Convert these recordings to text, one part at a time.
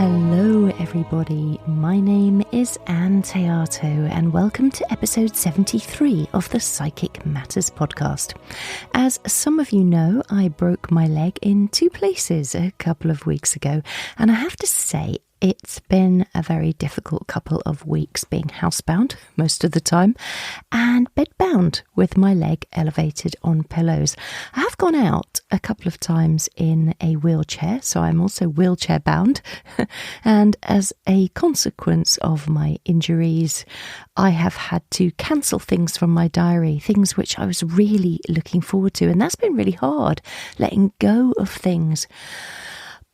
Hello everybody, my name is Ann Théato and welcome to episode 73 of the Psychic Matters podcast. As some of you know, I broke my leg in two places a couple of weeks ago, and I have to say it's been a very difficult couple of weeks being housebound most of the time and bedbound with my leg elevated on pillows. I have gone out a couple of times in a wheelchair, so I'm also wheelchair bound. And as a consequence of my injuries, I have had to cancel things from my diary, things which I was really looking forward to. And that's been really hard, letting go of things.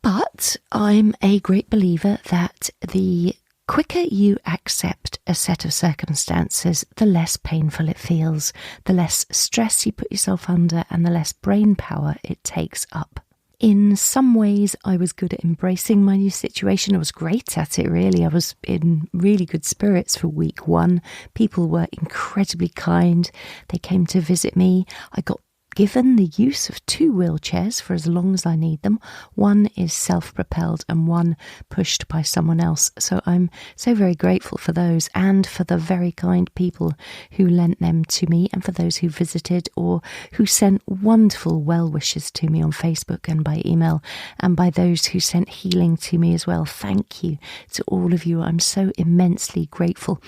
But I'm a great believer that the quicker you accept a set of circumstances, the less painful it feels, the less stress you put yourself under, and the less brain power it takes up. In some ways, I was good at embracing my new situation. I was great at it, really. I was in really good spirits for week one. People were incredibly kind. They came to visit me. I got given the use of two wheelchairs for as long as I need them. One is self-propelled and one pushed by someone else. So I'm so very grateful for those and for the very kind people who lent them to me, and for those who visited or who sent wonderful well wishes to me on Facebook and by email, and by those who sent healing to me as well. Thank you to all of you. I'm so immensely grateful.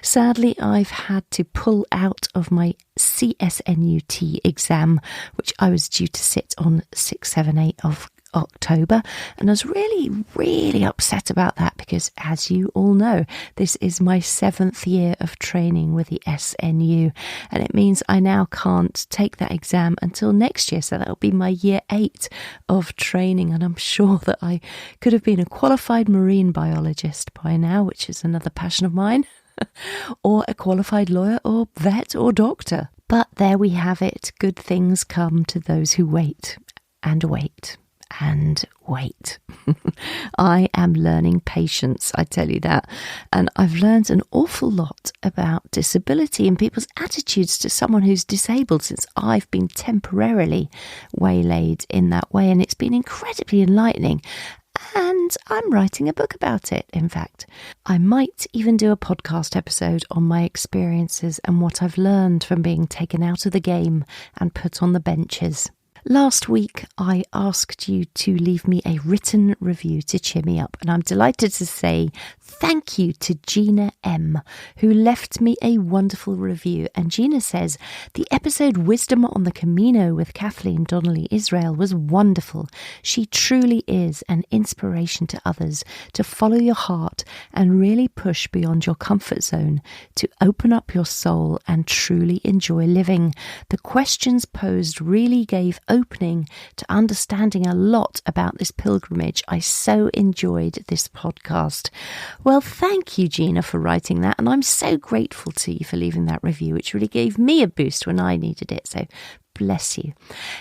Sadly, I've had to pull out of my CSNUT exam, which I was due to sit on 6, 7, 8 of October, and I was really upset about that because, as you all know, this is my 7th year of training with the SNU, and it means I now can't take that exam until next year, so that'll be my year 8 of training. And I'm sure that I could have been a qualified marine biologist by now, which is another passion of mine, or a qualified lawyer or vet or doctor. But there we have it. Good things come to those who wait and wait and wait. I am learning patience, I tell you that. And I've learned an awful lot about disability and people's attitudes to someone who's disabled since I've been temporarily waylaid in that way. And it's been incredibly enlightening. And I'm writing a book about it, in fact. I might even do a podcast episode on my experiences and what I've learned from being taken out of the game and put on the benches. Last week, I asked you to leave me a written review to cheer me up, and I'm delighted to say thank you to Gina M, who left me a wonderful review. And Gina says, the episode Wisdom on the Camino with Kathleen Donnelly Israel was wonderful. She truly is an inspiration to others to follow your heart and really push beyond your comfort zone, to open up your soul and truly enjoy living. The questions posed really gave opening to understanding a lot about this pilgrimage. I so enjoyed this podcast. Well, thank you, Gina, for writing that, and I'm so grateful to you for leaving that review, which really gave me a boost when I needed it. So bless you.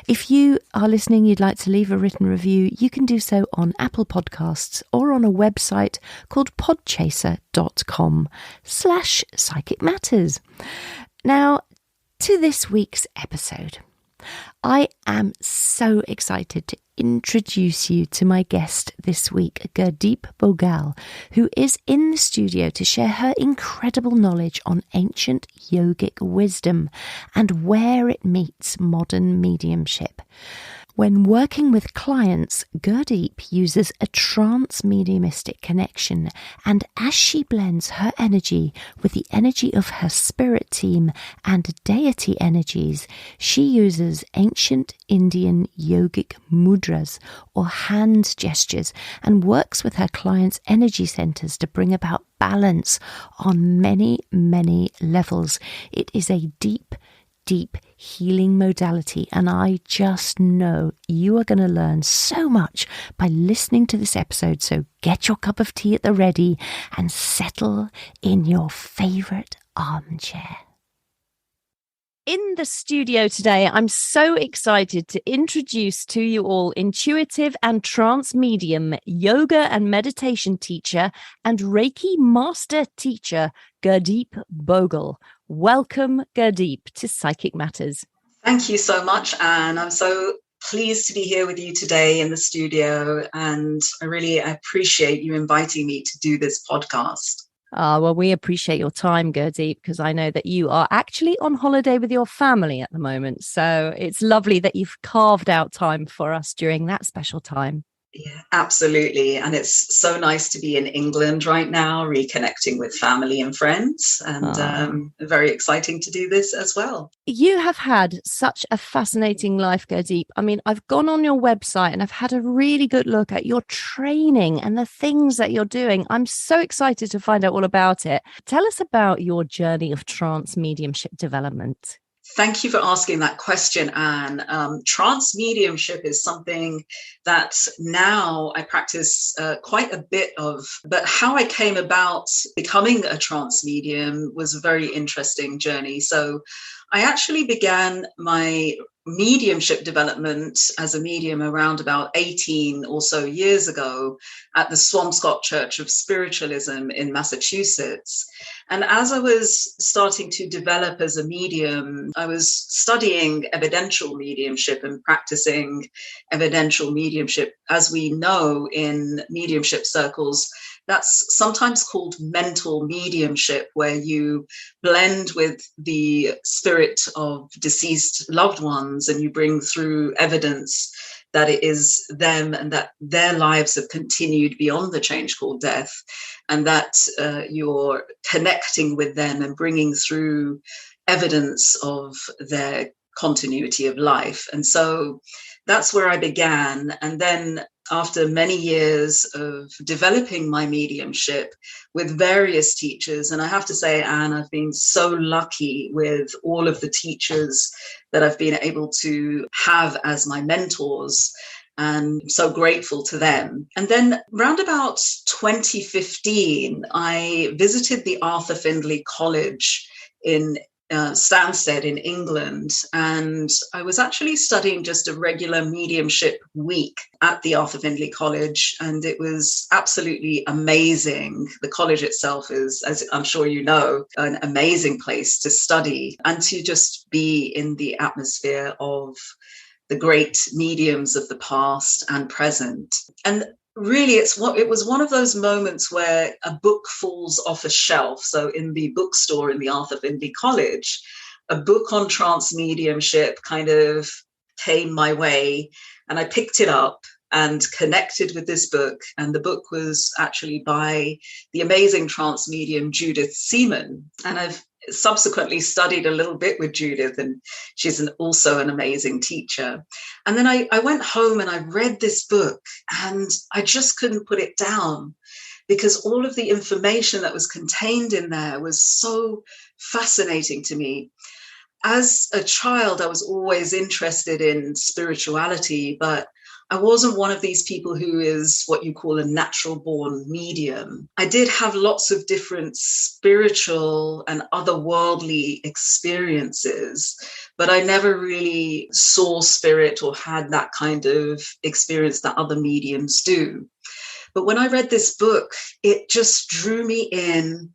If you are listening, you'd like to leave a written review, you can do so on Apple Podcasts or on a website called podchaser.com/psychic matters. Now, to this week's episode. I am so excited to introduce you to my guest this week, Gurdeep Bhogal, who is in the studio to share her incredible knowledge on ancient yogic wisdom and where it meets modern mediumship. When working with clients, Gurdeep uses a trance mediumistic connection, and as she blends her energy with the energy of her spirit team and deity energies, she uses ancient Indian Yogic Mudras, or hand gestures, and works with her clients' energy centers to bring about balance on many levels. It is a deep healing modality, and I just know you are going to learn so much by listening to this episode. So get your cup of tea at the ready and settle in your favourite armchair. In the studio today, I'm so excited to introduce to you all intuitive and trance medium, yoga and meditation teacher, and Reiki master teacher, Gurdeep Bhogal. Welcome, Gurdeep, to Psychic Matters. Thank you so much, Anne. I'm so pleased to be here with you today in the studio, and I really appreciate you inviting me to do this podcast. Well, we appreciate your time, Gurdeep, because I know that you are actually on holiday with your family at the moment. So it's lovely that you've carved out time for us during that special time. Yeah, absolutely. And it's so nice to be in England right now, reconnecting with family and friends, and very exciting to do this as well. You have had such a fascinating life, Gurdeep. I mean, I've gone on your website and I've had a really good look at your training and the things that you're doing. I'm so excited to find out all about it. Tell us about your journey of trance mediumship development. Thank you for asking that question, Anne. Trance mediumship is something that now I practice quite a bit of, but how I came about becoming a trance medium was a very interesting journey. So I actually began my mediumship development as a medium around about 18 or so years ago at the Swampscott Church of Spiritualism in Massachusetts. And as I was starting to develop as a medium, I was studying evidential mediumship and practicing evidential mediumship. As we know in mediumship circles, that's sometimes called mental mediumship, where you blend with the spirit of deceased loved ones and you bring through evidence that it is them and that their lives have continued beyond the change called death, and that you're connecting with them and bringing through evidence of their continuity of life. And so that's where I began. And then after many years of developing my mediumship with various teachers, and I have to say, Anne, I've been so lucky with all of the teachers that I've been able to have as my mentors, and I'm so grateful to them. And then round about 2015, I visited the Arthur Findlay College in Stansted in England, and I was actually studying just a regular mediumship week at the Arthur Findlay College, and it was absolutely amazing. The college itself is, as I'm sure you know, an amazing place to study and to just be in the atmosphere of the great mediums of the past and present. And really, it was one of those moments where a book falls off a shelf. So in the bookstore in the Arthur Findlay College, a book on trance mediumship kind of came my way, and I picked it up and connected with this book. And the book was actually by the amazing trance medium Judith Seaman. And I've subsequently studied a little bit with Judith, and she's also an amazing teacher. And then I went home and I read this book, and I just couldn't put it down, because all of the information that was contained in there was so fascinating to me. As a child, I was always interested in spirituality, but I wasn't one of these people who is what you call a natural born medium. I did have lots of different spiritual and otherworldly experiences, but I never really saw spirit or had that kind of experience that other mediums do. But when I read this book, it just drew me in,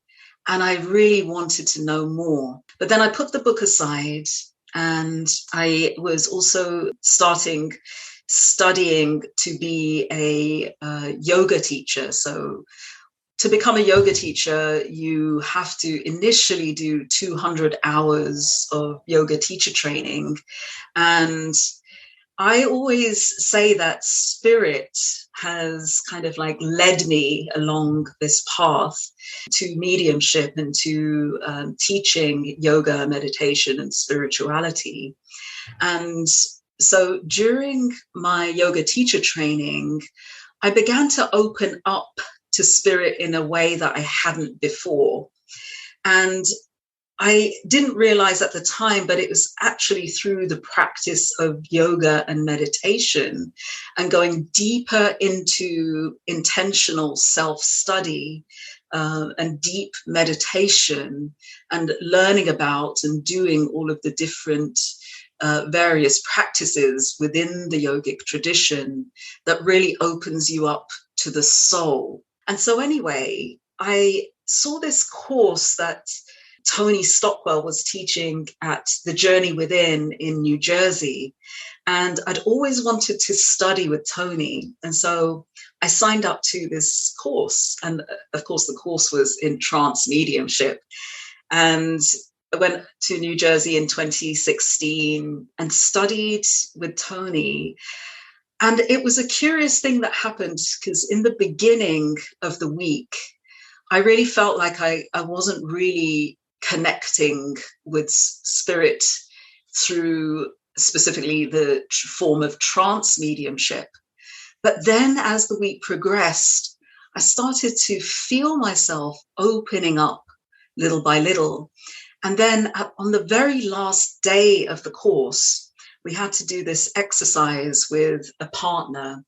and I really wanted to know more. But then I put the book aside, and I was also studying to be a yoga teacher. So to become a yoga teacher, you have to initially do 200 hours of yoga teacher training. And I always say that spirit has kind of like led me along this path to mediumship and to teaching yoga, meditation, and spirituality. And so during my yoga teacher training, I began to open up to spirit in a way that I hadn't before. And I didn't realize at the time, but it was actually through the practice of yoga and meditation and going deeper into intentional self-study and deep meditation and learning about and doing all of the different various practices within the yogic tradition that really opens you up to the soul. And so anyway, I saw this course that Tony Stockwell was teaching at the Journey Within in New Jersey. And I'd always wanted to study with Tony. And so I signed up to this course. And of course, the course was in Trance Mediumship. And I went to New Jersey in 2016 and studied with Tony. And it was a curious thing that happened, because in the beginning of the week, I really felt like I wasn't really connecting with spirit through specifically the form of trance mediumship. But then as the week progressed, I started to feel myself opening up little by little. And then on the very last day of the course, we had to do this exercise with a partner.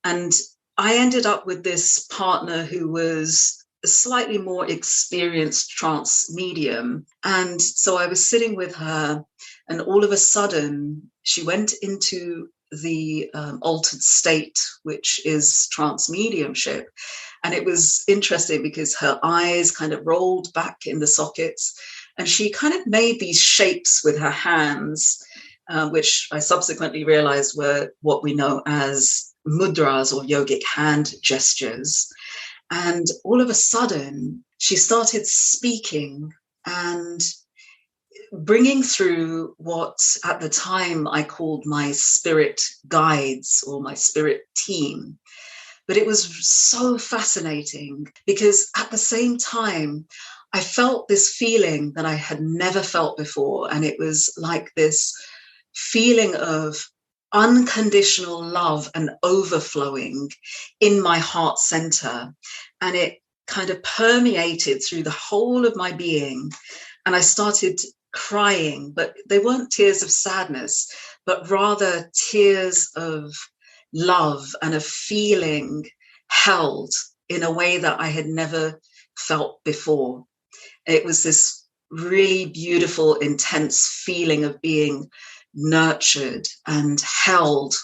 And I ended up with this partner who was a slightly more experienced trance medium. And so I was sitting with her, and all of a sudden she went into the altered state, which is trance mediumship. And it was interesting because her eyes kind of rolled back in the sockets, and she kind of made these shapes with her hands, which I subsequently realized were what we know as mudras, or yogic hand gestures. And all of a sudden, she started speaking and bringing through what at the time I called my spirit guides, or my spirit team. But it was so fascinating because at the same time, I felt this feeling that I had never felt before. And it was like this feeling of unconditional love and overflowing in my heart center. And it kind of permeated through the whole of my being. And I started crying, but they weren't tears of sadness, but rather tears of love and of feeling held in a way that I had never felt before. It was this really beautiful, intense feeling of being nurtured and held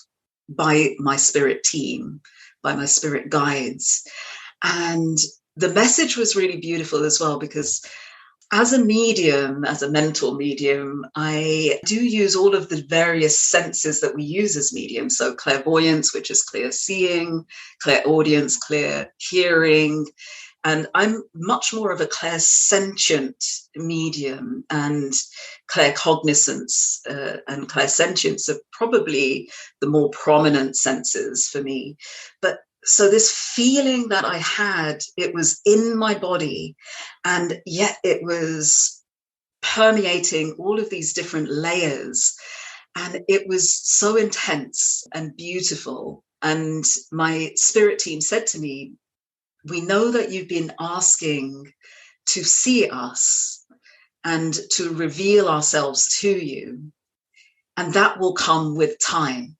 by my spirit team, by my spirit guides. And the message was really beautiful as well, because as a medium, as a mental medium, I do use all of the various senses that we use as mediums. So clairvoyance, which is clear seeing, clairaudience, clear hearing. And I'm much more of a clairsentient medium, and claircognizance and clairsentience are probably the more prominent senses for me. But so this feeling that I had, it was in my body, and yet it was permeating all of these different layers. And it was so intense and beautiful. And my spirit team said to me, "We know that you've been asking to see us and to reveal ourselves to you, and that will come with time."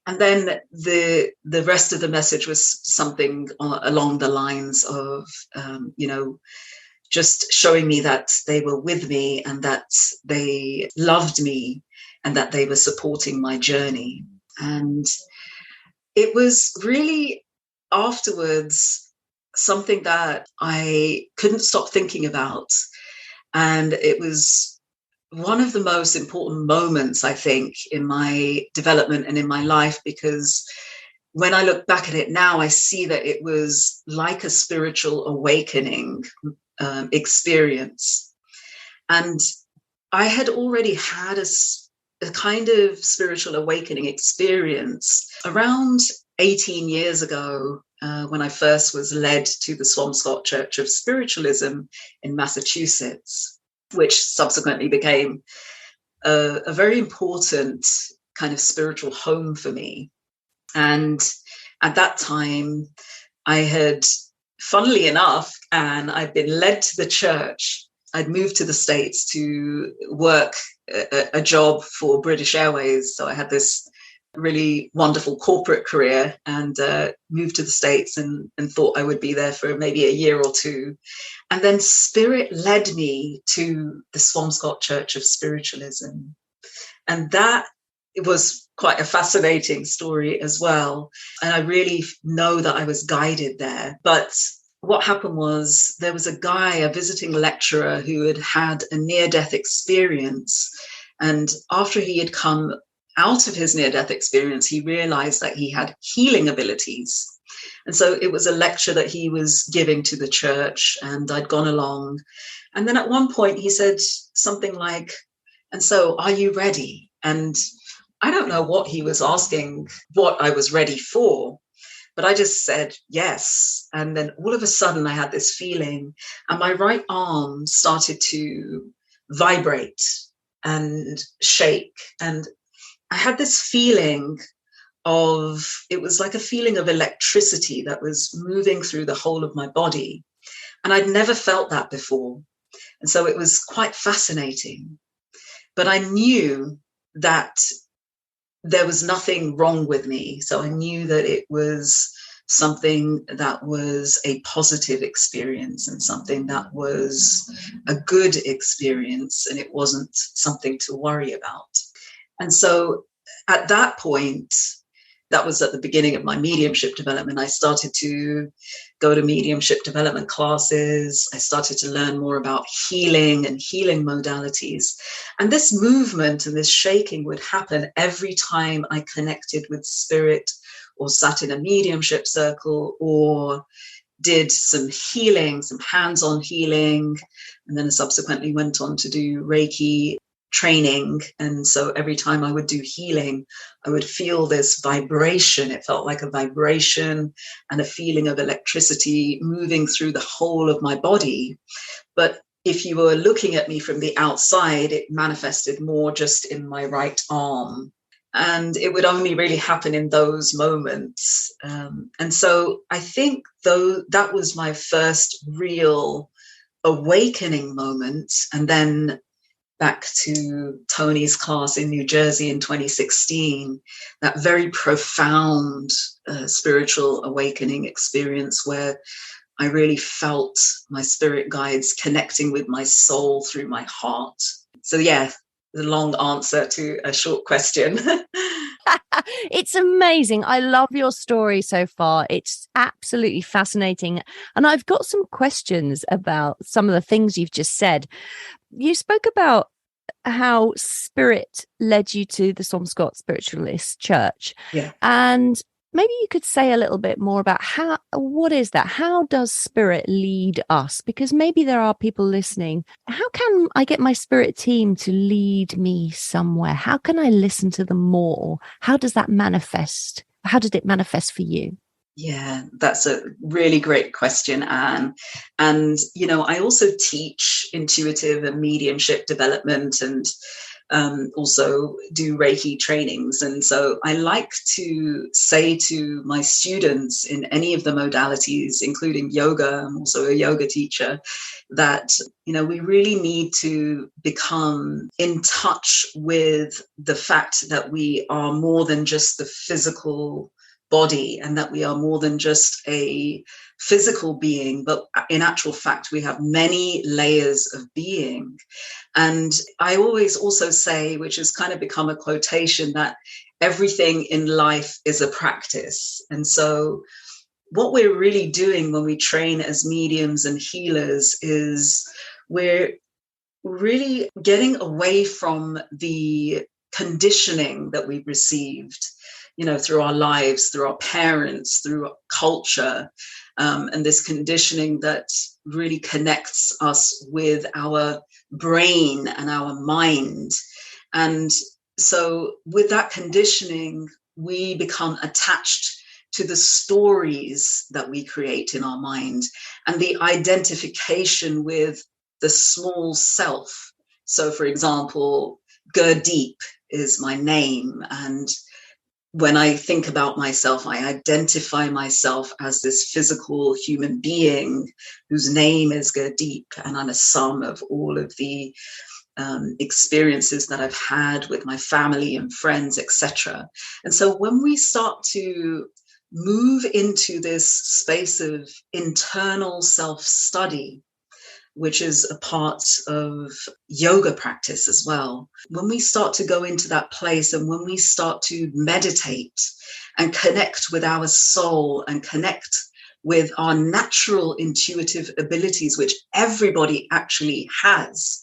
And then the rest of the message was something along the lines of, just showing me that they were with me and that they loved me and that they were supporting my journey. And it was really afterwards something that I couldn't stop thinking about. And it was one of the most important moments, I think, in my development and in my life, because when I look back at it now, I see that it was like a spiritual awakening experience. And I had already had a kind of spiritual awakening experience around 18 years ago, when I first was led to the Swampscott Church of Spiritualism in Massachusetts, which subsequently became a very important kind of spiritual home for me. And at that time, I had, funnily enough, and I'd been led to the church. I'd moved to the States to work a job for British Airways. So I had this really wonderful corporate career, and moved to the States and thought I would be there for maybe a year or two. And then Spirit led me to the Swampscott Church of Spiritualism. And that was quite a fascinating story as well. And I really know that I was guided there. But what happened was there was a visiting lecturer who had had a near-death experience. And after he had come out of his near-death experience, he realized that he had healing abilities. And so it was a lecture that he was giving to the church, and I'd gone along. And then at one point he said something like, "And so are you ready?" And I don't know what he was asking, what I was ready for. But I just said yes. And then all of a sudden I had this feeling, and my right arm started to vibrate and shake. And I had this feeling it was like a feeling of electricity that was moving through the whole of my body. And I'd never felt that before. And so it was quite fascinating. But I knew that there was nothing wrong with me. So I knew that it was something that was a positive experience and something that was a good experience, and it wasn't something to worry about. And so at that point, that was at the beginning of my mediumship development. I started to go to mediumship development classes. I started to learn more about healing and healing modalities. And this movement and this shaking would happen every time I connected with spirit or sat in a mediumship circle or did some healing, some hands-on healing, and then subsequently went on to do Reiki training. And so every time I would do healing, I would feel this vibration. It felt like a vibration and a feeling of electricity moving through the whole of my body. But if you were looking at me from the outside, it manifested more just in my right arm. And it would only really happen in those moments. And so I think though that was my first real awakening moment. And then back to Tony's class in New Jersey in 2016, that very profound spiritual awakening experience where I really felt my spirit guides connecting with my soul through my heart. So yeah, the long answer to a short question. It's amazing. I love your story so far. It's absolutely fascinating. And I've got some questions about some of the things you've just said. You spoke about how spirit led you to the Somscott Spiritualist Church. Yeah. And maybe you could say a little bit more about what is that? How does spirit lead us? Because maybe there are people listening. How can I get my spirit team to lead me somewhere? How can I listen to them more? How does that manifest? How did it manifest for you? Yeah, that's a really great question, Anne. And, I also teach intuitive and mediumship development and also do Reiki trainings. And so I like to say to my students in any of the modalities, including yoga, I'm also a yoga teacher, that, we really need to become in touch with the fact that we are more than just the physical body and that we are more than just a physical being, but in actual fact, we have many layers of being. And I always also say, which has kind of become a quotation, that everything in life is a practice. And so what we're really doing when we train as mediums and healers is we're really getting away from the conditioning that we've received, through our lives, through our parents, through culture, and this conditioning that really connects us with our brain and our mind. And so with that conditioning, we become attached to the stories that we create in our mind and the identification with the small self. So, for example, Gurdeep is my name, and when I think about myself, I identify myself as this physical human being whose name is Gurdeep, and I'm a sum of all of the experiences that I've had with my family and friends, etc. And so when we start to move into this space of internal self-study, which is a part of yoga practice as well. When we start to go into that place and when we start to meditate and connect with our soul and connect with our natural intuitive abilities, which everybody actually has,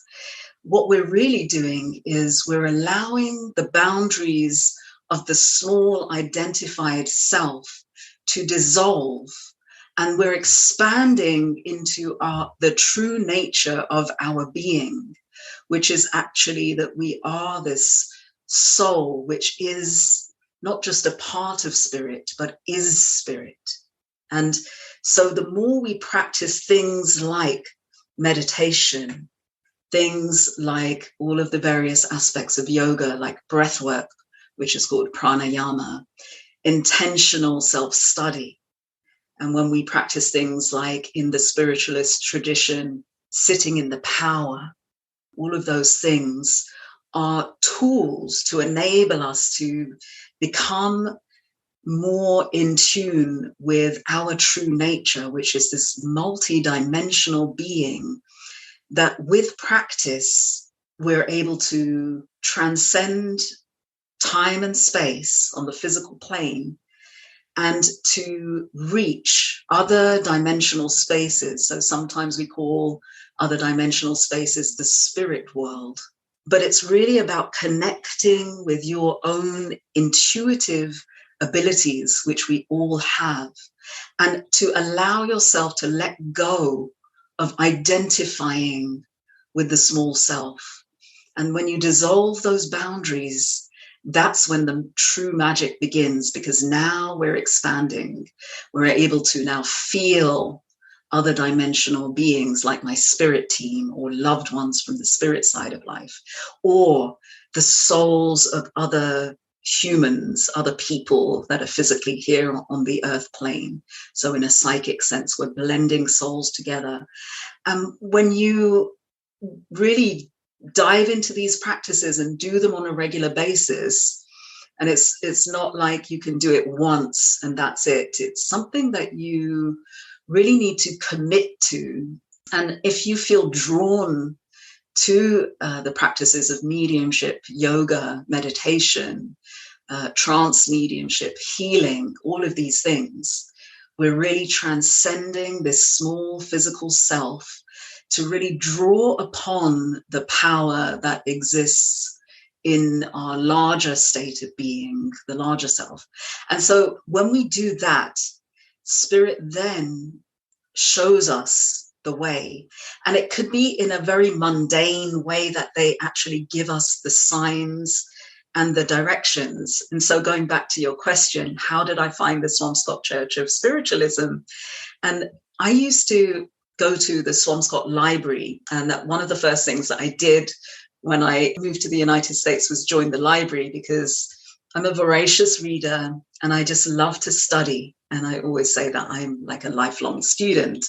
what we're really doing is we're allowing the boundaries of the small identified self to dissolve, and we're expanding into the true nature of our being, which is actually that we are this soul, which is not just a part of spirit, but is spirit. And so the more we practice things like meditation, things like all of the various aspects of yoga, like breath work, which is called pranayama, intentional self-study. And when we practice things like in the spiritualist tradition, sitting in the power, all of those things are tools to enable us to become more in tune with our true nature, which is this multi-dimensional being that with practice, we're able to transcend time and space on the physical plane and to reach other dimensional spaces. So sometimes we call other dimensional spaces the spirit world. But it's really about connecting with your own intuitive abilities, which we all have, and to allow yourself to let go of identifying with the small self. And when you dissolve those boundaries, that's when the true magic begins, because now we're expanding. We're able to now feel other dimensional beings like my spirit team or loved ones from the spirit side of life, or the souls of other humans, other people that are physically here on the earth plane. So in a psychic sense, we're blending souls together. When you really dive into these practices and do them on a regular basis, and it's not like you can do it once and that's it. It's something that you really need to commit to. And if you feel drawn to the practices of mediumship, yoga, meditation, trance mediumship, healing, all of these things, we're really transcending this small physical self to really draw upon the power that exists in our larger state of being, the larger self. And so when we do that, spirit then shows us the way. And it could be in a very mundane way that they actually give us the signs and the directions. And so going back to your question, how did I find the Swampscott Church of Spiritualism? And I used to go to the Swampscott Library, and that one of the first things that I did when I moved to the United States was join the library, because I'm a voracious reader and I just love to study. And I always say that I'm like a lifelong student.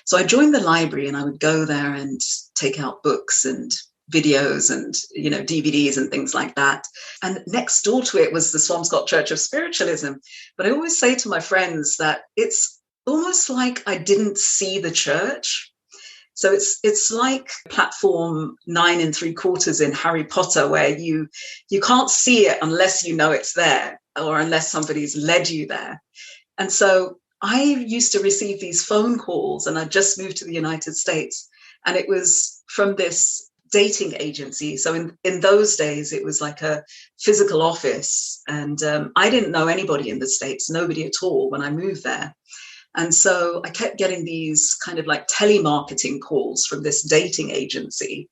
So I joined the library and I would go there and take out books and videos and, DVDs and things like that. And next door to it was the Swampscott Church of Spiritualism. But I always say to my friends that it's almost like I didn't see the church. So it's like platform 9 3/4 in Harry Potter, where you can't see it unless you know it's there or unless somebody's led you there. And so I used to receive these phone calls, and I just moved to the United States, and it was from this dating agency. So in those days, it was like a physical office, and I didn't know anybody in the States, nobody at all when I moved there. And so I kept getting these kind of like telemarketing calls from this dating agency.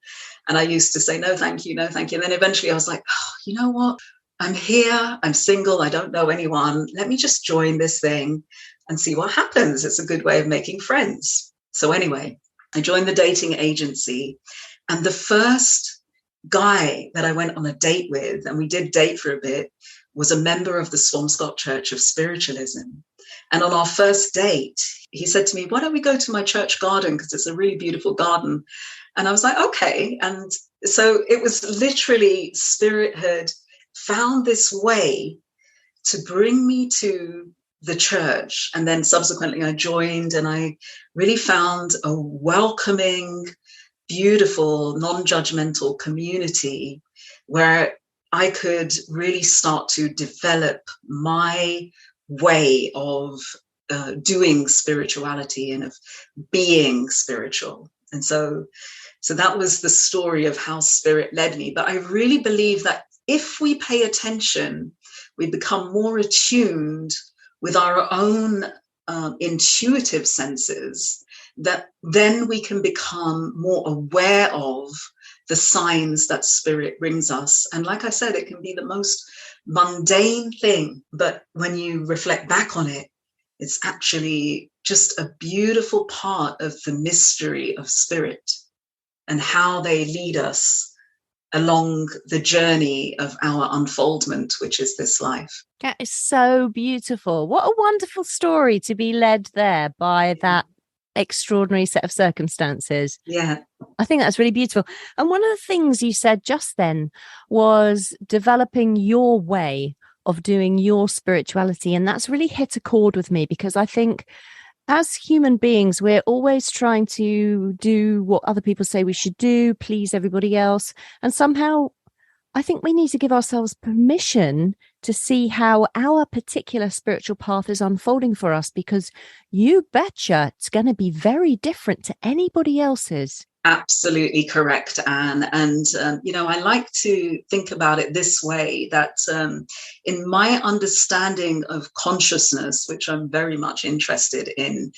And I used to say, no, thank you, no, thank you. And then eventually I was like, oh, you know what? I'm here, I'm single, I don't know anyone. Let me just join this thing and see what happens. It's a good way of making friends. So anyway, I joined the dating agency. And the first guy that I went on a date with, and we did date for a bit, was a member of the Swampscott Church of Spiritualism. And on our first date, he said to me, why don't we go to my church garden? Because it's a really beautiful garden. And I was like, okay. And so it was literally spirit had found this way to bring me to the church. And then subsequently I joined, and I really found a welcoming, beautiful, non-judgmental community where I could really start to develop my way of doing spirituality and of being spiritual. And so that was the story of how spirit led me. But I really believe that if we pay attention, we become more attuned with our own intuitive senses, that then we can become more aware of the signs that spirit brings us. And like I said, it can be the most mundane thing, but when you reflect back on it, it's actually just a beautiful part of the mystery of spirit and how they lead us along the journey of our unfoldment, which is this life. That is so beautiful. What a wonderful story to be led there by that extraordinary set of circumstances. Yeah. I think that's really beautiful. And one of the things you said just then was developing your way of doing your spirituality. And that's really hit a chord with me, because I think as human beings, we're always trying to do what other people say we should do, please everybody else. And somehow I think we need to give ourselves permission to see how our particular spiritual path is unfolding for us, because you betcha it's going to be very different to anybody else's. Absolutely correct, Anne. And, I like to think about it this way, that in my understanding of consciousness, which I'm very much interested in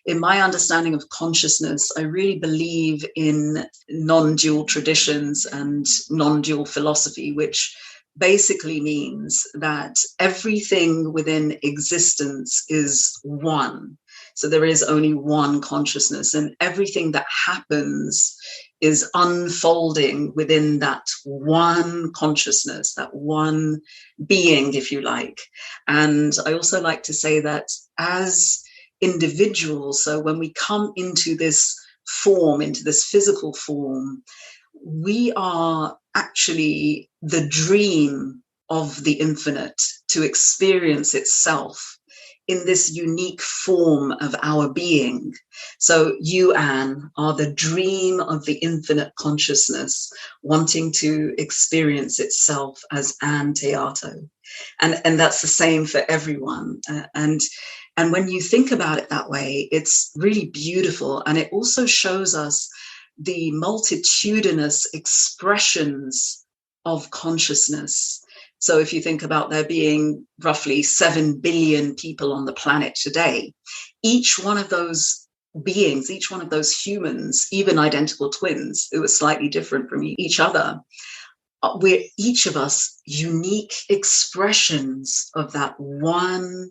my understanding of consciousness, I really believe in non-dual traditions and non-dual philosophy, which basically means that everything within existence is one. So there is only one consciousness, and everything that happens is unfolding within that one consciousness, that one being, if you like. And I also like to say that as individuals, so when we come into this form, into this physical form, we are actually the dream of the infinite to experience itself in this unique form of our being. So you, Anne, are the dream of the infinite consciousness wanting to experience itself as Ann Théato. And that's the same for everyone. And when you think about it that way, it's really beautiful. And it also shows us the multitudinous expressions of consciousness. So if you think about there being roughly 7 billion people on the planet today, each one of those beings, each one of those humans, even identical twins who are slightly different from each other, we're each of us unique expressions of that one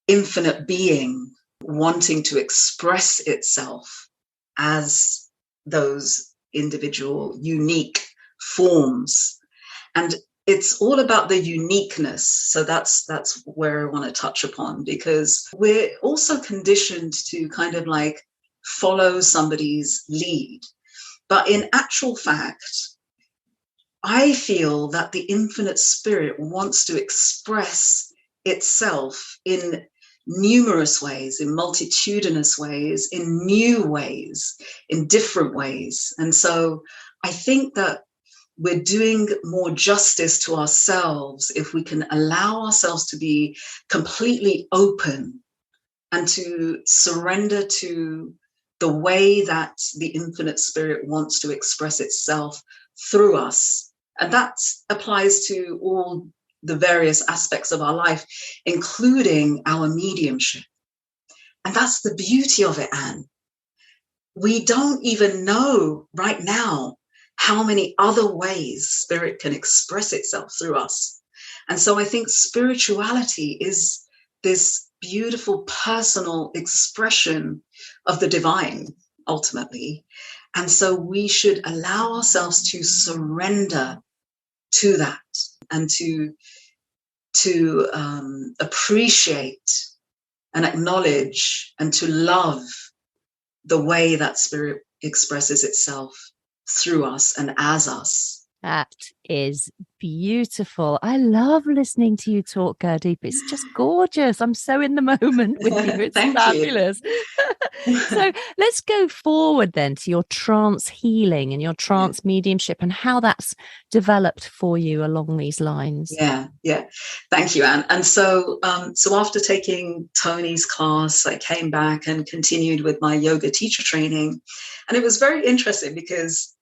infinite being wanting to express itself as those individual unique forms. And it's all about the uniqueness. So that's where I want to touch upon, because we're also conditioned to kind of like follow somebody's lead. But in actual fact, I feel that the infinite spirit wants to express itself in numerous ways, in multitudinous ways, in new ways, in different ways. And so I think that we're doing more justice to ourselves if we can allow ourselves to be completely open and to surrender to the way that the infinite spirit wants to express itself through us. And that applies to all the various aspects of our life, including our mediumship. And that's the beauty of it, Anne. We don't even know right now how many other ways spirit can express itself through us. And so I think spirituality is this beautiful personal expression of the divine, ultimately. And so we should allow ourselves to surrender to that and to appreciate and acknowledge and to love the way that spirit expresses itself through us and as us. That is beautiful. I love listening to you talk, Gurdeep. It's just gorgeous. I'm so in the moment with you. It's Thank fabulous. you. So let's go forward then to your trance healing and your trance mediumship and how that's developed for you along these lines. Yeah. Thank you, Anne. And so after taking Tony's class, I came back and continued with my yoga teacher training. And it was very interesting because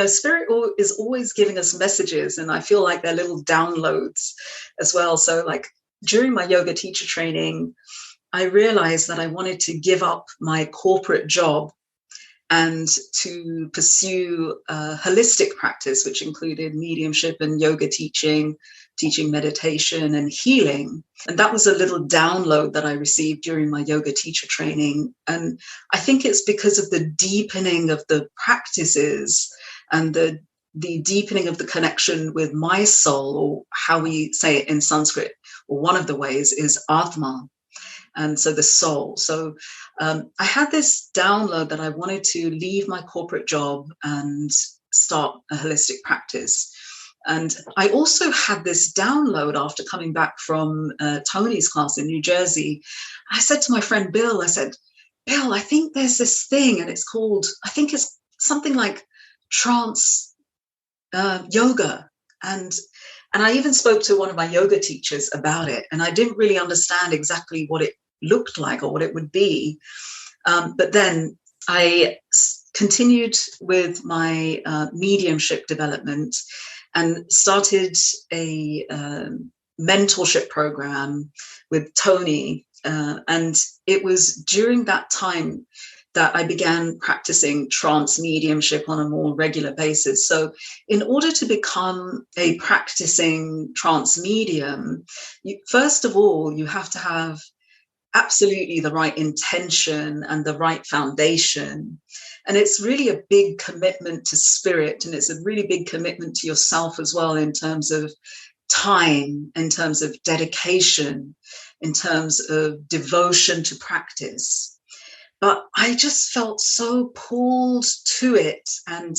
Spirit is always giving us messages, and I feel like they're little downloads as well. So like during my yoga teacher training, I realized that I wanted to give up my corporate job and to pursue a holistic practice, which included mediumship and yoga teaching meditation and healing. And that was a little download that I received during my yoga teacher training. And I think it's because of the deepening of the practices and the deepening of the connection with my soul, or how we say it in Sanskrit, or one of the ways is Atma. And so the soul. So I had this download that I wanted to leave my corporate job and start a holistic practice. And I also had this download after coming back from Tony's class in New Jersey. I said to my friend Bill, Bill, I think there's this thing, and it's called, I think it's something like trance yoga. And I even spoke to one of my yoga teachers about it, and I didn't really understand exactly what it looked like or what it would be. But then I continued with my mediumship development and started a mentorship program with Tony. And it was during that time that I began practicing trance mediumship on a more regular basis. So in order to become a practicing trance medium, first of all, you have to have absolutely the right intention and the right foundation. And it's really a big commitment to spirit, and it's a really big commitment to yourself as well, in terms of time, in terms of dedication, in terms of devotion to practice. But I just felt so pulled to it, and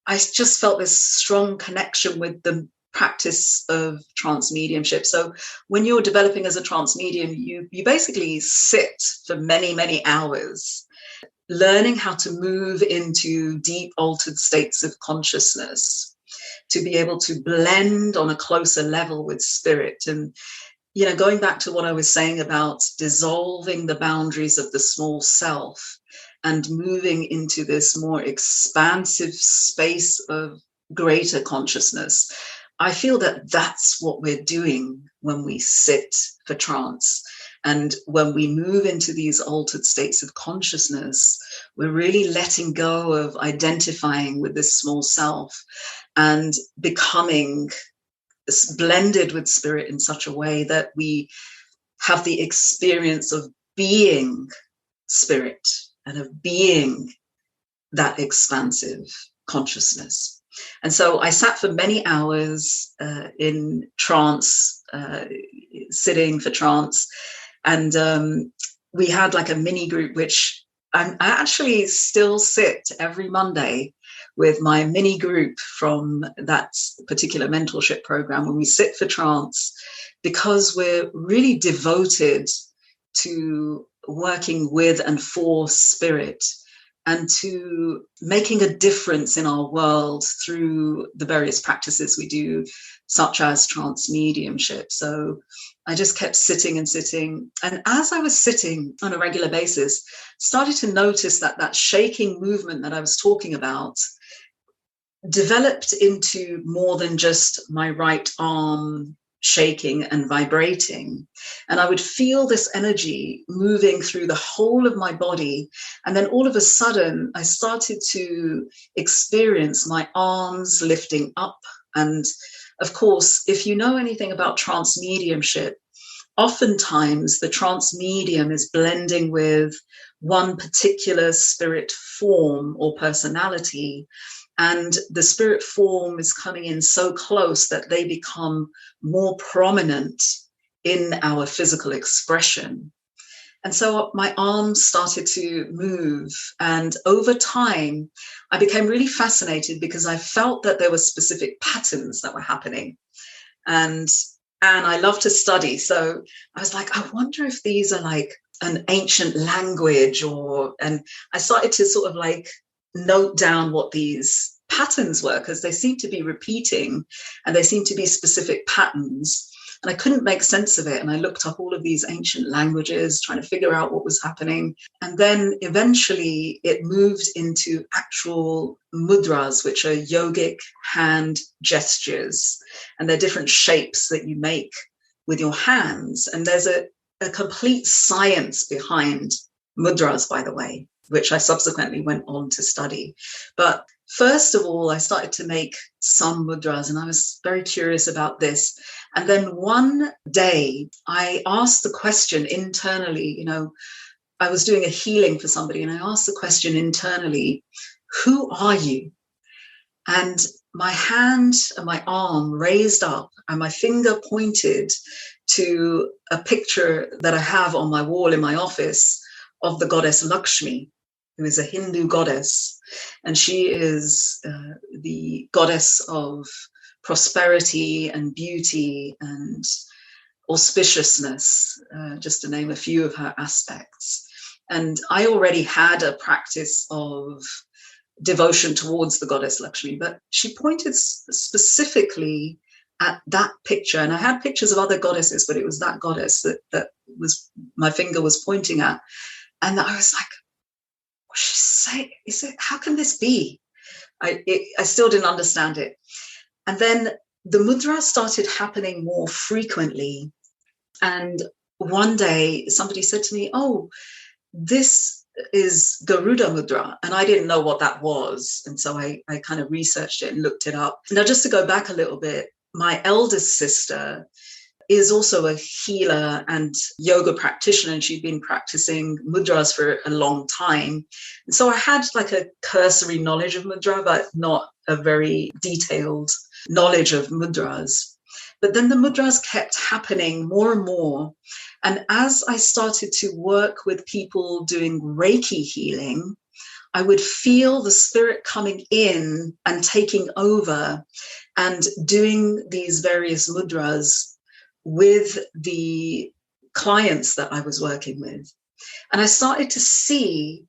I just felt this strong connection with the practice of trance mediumship. So when you're developing as a trance medium, you basically sit for many, many hours, learning how to move into deep altered states of consciousness, to be able to blend on a closer level with spirit. And going back to what I was saying about dissolving the boundaries of the small self and moving into this more expansive space of greater consciousness, I feel that that's what we're doing when we sit for trance. And when we move into these altered states of consciousness, we're really letting go of identifying with this small self and becoming blended with spirit in such a way that we have the experience of being spirit and of being that expansive consciousness. And so I sat for many hours in trance, sitting for trance. And we had like a mini group, which I actually still sit every Monday with my mini group from that particular mentorship program, when we sit for trance, because we're really devoted to working with and for spirit, and to making a difference in our world through the various practices we do, such as trance mediumship. So I just kept sitting and sitting. And as I was sitting on a regular basis, started to notice that shaking movement that I was talking about developed into more than just my right arm shaking and vibrating. And I would feel this energy moving through the whole of my body. And then all of a sudden, I started to experience my arms lifting up. And of course, if you know anything about trance mediumship, oftentimes the trance medium is blending with one particular spirit form or personality. And the spirit form is coming in so close that they become more prominent in our physical expression. And so my arms started to move. And over time, I became really fascinated because I felt that there were specific patterns that were happening. And I love to study. So I was like, I wonder if these are like an ancient language, and I started to sort of like note down what these patterns were, because they seem to be repeating and they seem to be specific patterns. And I couldn't make sense of it. And I looked up all of these ancient languages, trying to figure out what was happening. And then eventually it moved into actual mudras, which are yogic hand gestures. And they're different shapes that you make with your hands. And there's a complete science behind mudras, by the way, which I subsequently went on to study. But first of all, I started to make some mudras, and I was very curious about this. And then one day I asked the question internally, I was doing a healing for somebody, and I asked the question internally, who are you? And my hand and my arm raised up and my finger pointed to a picture that I have on my wall in my office of the goddess Lakshmi, who is a Hindu goddess. And she is the goddess of prosperity and beauty and auspiciousness, just to name a few of her aspects. And I already had a practice of devotion towards the goddess Lakshmi, but she pointed specifically at that picture. And I had pictures of other goddesses, but it was that goddess that was my finger was pointing at. And I was like, what she say? How can this be? I still didn't understand it. And then the mudra started happening more frequently. And one day somebody said to me, oh, this is Garuda Mudra. And I didn't know what that was. And so I kind of researched it and looked it up. Now, just to go back a little bit, my eldest sister is also a healer and yoga practitioner, and she'd been practicing mudras for a long time. And so I had like a cursory knowledge of mudra, but not a very detailed knowledge of mudras. But then the mudras kept happening more and more. And as I started to work with people doing Reiki healing, I would feel the spirit coming in and taking over and doing these various mudras with the clients that I was working with. And I started to see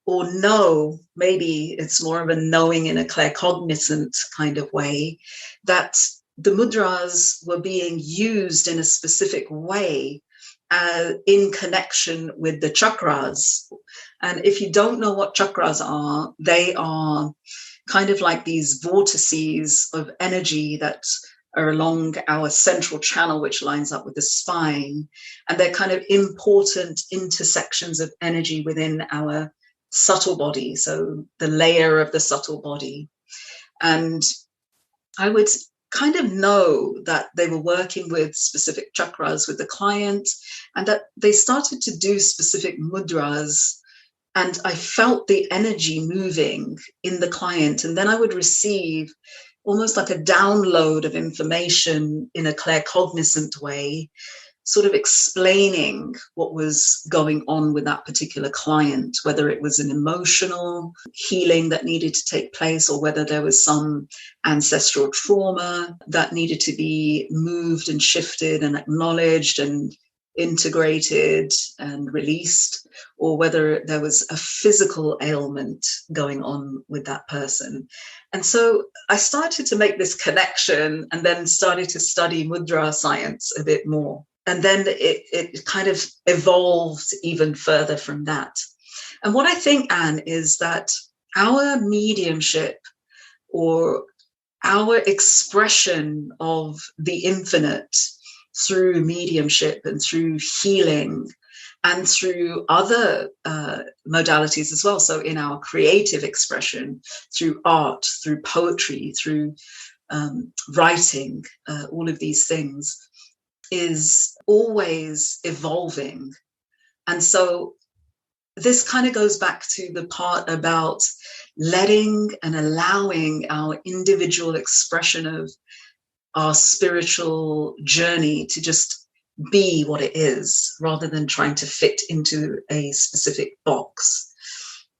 or know, maybe it's more of a knowing in a claircognizant kind of way, that the mudras were being used in a specific way in connection with the chakras. And if you don't know what chakras are, they are kind of like these vortices of energy that are along our central channel, which lines up with the spine. And they're kind of important intersections of energy within our subtle body. So the layer of the subtle body. And I would kind of know that they were working with specific chakras with the client, and that they started to do specific mudras. And I felt the energy moving in the client. And then I would receive almost like a download of information in a claircognizant way, sort of explaining what was going on with that particular client, whether it was an emotional healing that needed to take place or whether there was some ancestral trauma that needed to be moved and shifted and acknowledged and integrated and released, or whether there was a physical ailment going on with that person. And so I started to make this connection and then started to study mudra science a bit more. And then it kind of evolved even further from that. And what I think, Anne, is that our mediumship or our expression of the infinite through mediumship and through healing and through other modalities as well. So in our creative expression, through art, through poetry, through writing, all of these things is always evolving. And so this kind of goes back to the part about letting and allowing our individual expression of our spiritual journey to just be what it is, rather than trying to fit into a specific box.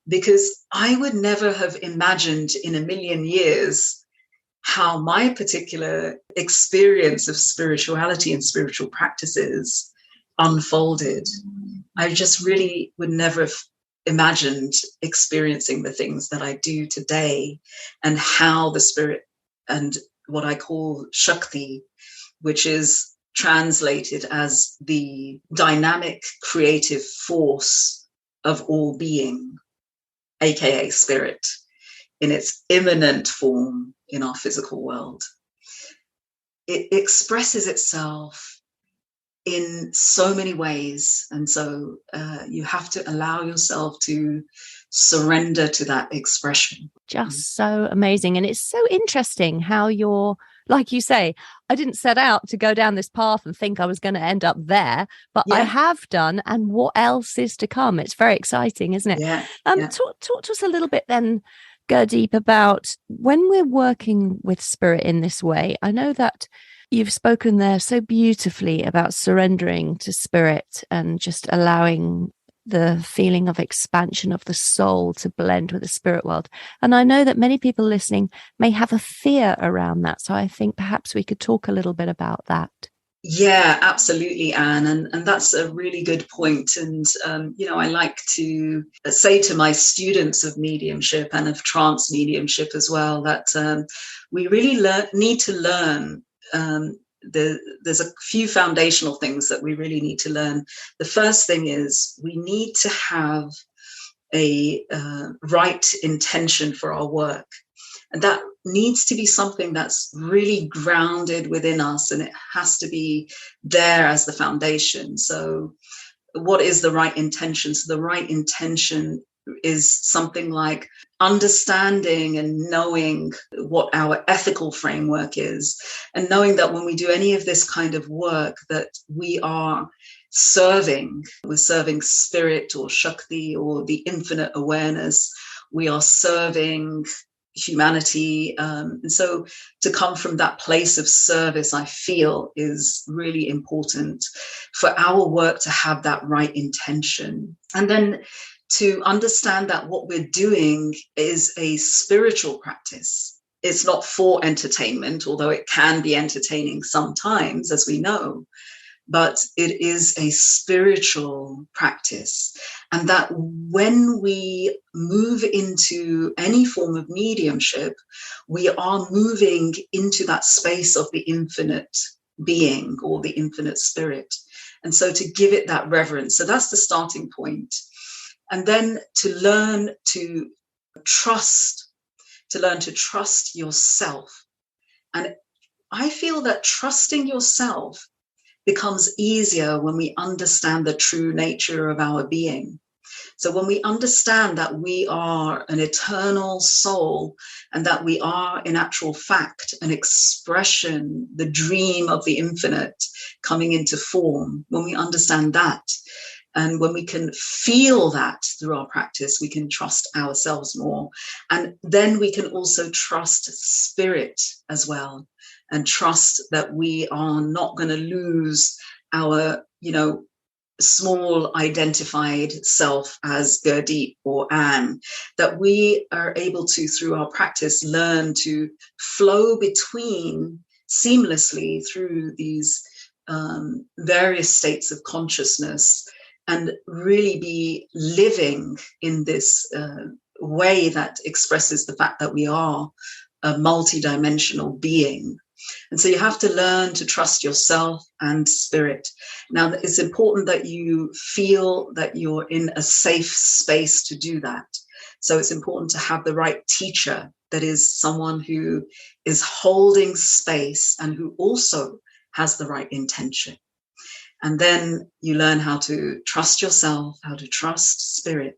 Because I would never have imagined in a million years how my particular experience of spirituality and spiritual practices unfolded. I just really would never have imagined experiencing the things that I do today, and how the spirit and what I call Shakti, which is translated as the dynamic creative force of all being, aka spirit, in its immanent form in our physical world. It expresses itself in so many ways, and so you have to allow yourself to surrender to that expression. Just so amazing. And it's so interesting how you're, like you say, I didn't set out to go down this path and think I was going to end up there, but I have done. And what else is to come? It's very exciting, isn't it? Talk to us a little bit then, Gurdeep, about when we're working with spirit in this way. I know that you've spoken there so beautifully about surrendering to spirit and just allowing the feeling of expansion of the soul to blend with the spirit world. And I know that many people listening may have a fear around that. So I think perhaps we could talk a little bit about that. Yeah, absolutely, Anne. And that's a really good point. And, I like to say to my students of mediumship and of trance mediumship as well, that we really need to learn. There's a few foundational things that we really need to learn. The first thing is we need to have a right intention for our work. And that needs to be something that's really grounded within us, and it has to be there as the foundation. So what is the right intention? So the right intention is something like understanding and knowing what our ethical framework is, and knowing that when we do any of this kind of work, that we're serving spirit or Shakti or the infinite awareness. We are serving humanity. And so to come from that place of service, I feel, is really important for our work to have that right intention. And then to understand that what we're doing is a spiritual practice. It's not for entertainment, although it can be entertaining sometimes, as we know, but it is a spiritual practice. And that when we move into any form of mediumship, we are moving into that space of the infinite being or the infinite spirit. And so to give it that reverence. So that's the starting point. And then to learn to trust yourself. And I feel that trusting yourself becomes easier when we understand the true nature of our being. So when we understand that we are an eternal soul, and that we are in actual fact an expression, the dream of the infinite coming into form, when we understand that, and when we can feel that through our practice, we can trust ourselves more. And then we can also trust spirit as well, and trust that we are not going to lose our, small identified self as Gurdeep or Anne, that we are able to, through our practice, learn to flow between seamlessly through these various states of consciousness, and really be living in this way that expresses the fact that we are a multidimensional being. And so you have to learn to trust yourself and spirit. Now, it's important that you feel that you're in a safe space to do that. So it's important to have the right teacher, that is someone who is holding space and who also has the right intention. And then you learn how to trust yourself, how to trust spirit,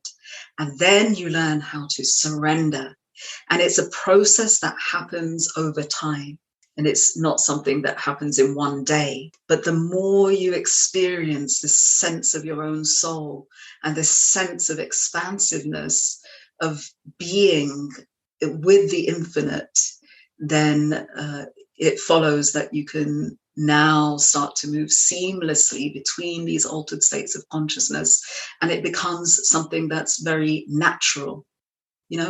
and then you learn how to surrender. And it's a process that happens over time. And it's not something that happens in one day. But the more you experience this sense of your own soul and this sense of expansiveness of being with the infinite, then it follows that you can now start to move seamlessly between these altered states of consciousness, and it becomes something that's very natural.